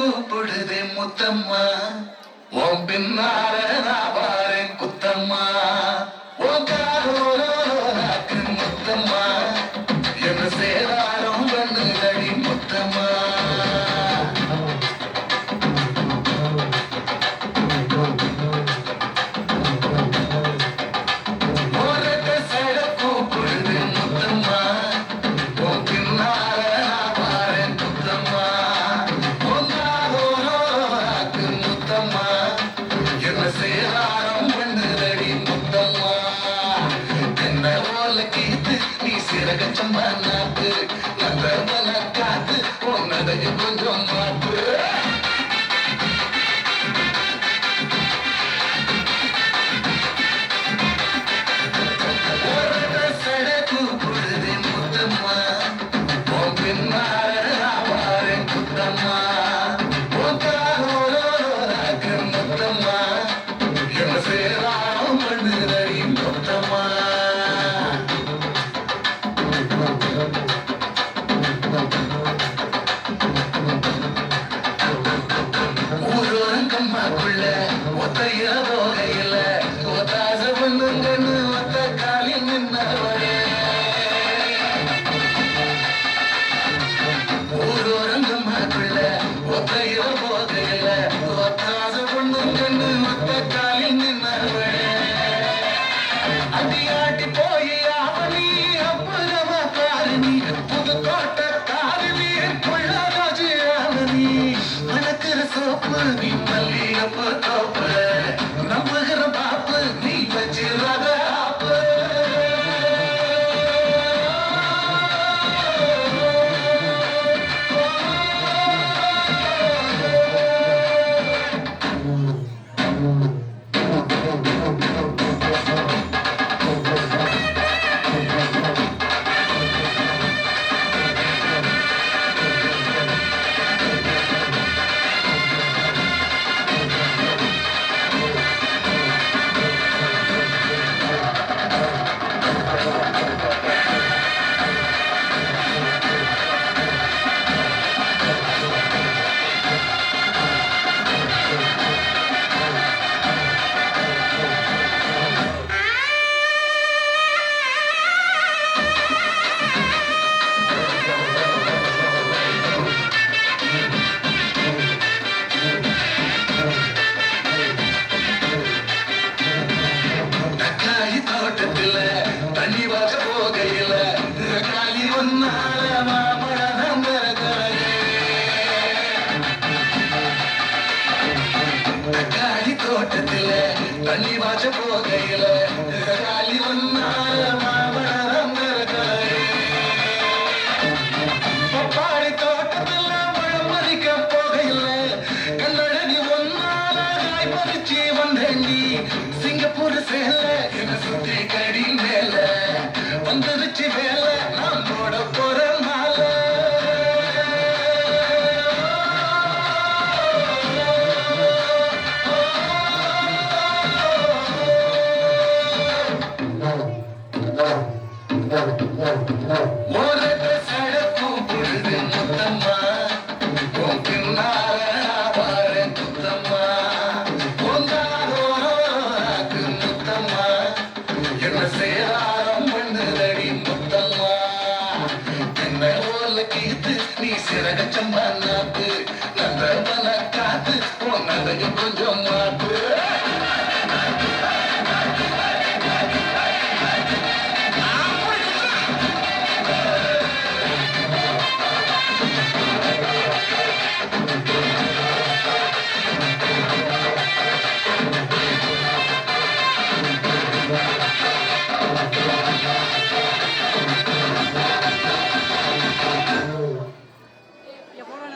கூப்பிடுதே முத்தம்மா உன் பின்னால நான் பாரேன் குத்தம்மா உன் காரோராக்கு முத்தம்மா என்ன சேதாரம் பண்ணுதடி முத்தம்மா சிறகச்சம்பா நாட்டு நந்தவன காத்து உன்னதைய கொஞ்சம் மாட்டு சடக்கு பொழுது முத்தம்மா உன் பின்னார வாரேன் குத்தம்மா உன் முத்தம்மா என்ன சேராம் பண்ணுதடி முத்தம்மா ஊரோரங்கம்மாக்குள்ள ஒத்தைய போகையில ஒத்தாச பண்ணுங்கன்னு ஒத்த காலி நின்னவளே ஊரோரங்கம்மாக்குள்ள ஒத்தைய போகையில ஒத்தாச பண்ணுங்கன்னு ஒத்த காலி நின்னவளே அடியாட்டி போய் அவனி அப்புறமா காரணி புதுக்கோட்டை காரணி புள்ளராஜு ஆனி மணக்கிற சோப்பு நீ மல்லிகப்பு தோப்பு நம்புகிற பாப்பு நீ வச்சிடாத ஆப்பு தண்ணி வாச போகையில காலி ஒன்னால மாமழம் காலி தோட்டத்தில தண்ணி வாச போகையில காலி ஒன்னால மாமழம் பப்பாளி தோட்டத்தில மழை மறிக்க போகையில கண்ணழகி ஒன்னால காய் பறிச்சு வந்தேண்டி சிங்கப்பூர் சேல என்ன சுத்தி கடி மேல வந்துருச்சு வேல நான் போட போற மால மோரட்ட சடக்கும் பொழுது முத்தம்மா உன் பின்னால பாரேன் குத்தம்மா முத்தம்மா என்ன சேராரம் பண்ணுதடி முத்தம்மா என்ன ஓல கீத்து நீ சிறகச்சம்பா நாத்து நந்தவன காத்து உன்னதையும் கொஞ்சம் மாத்து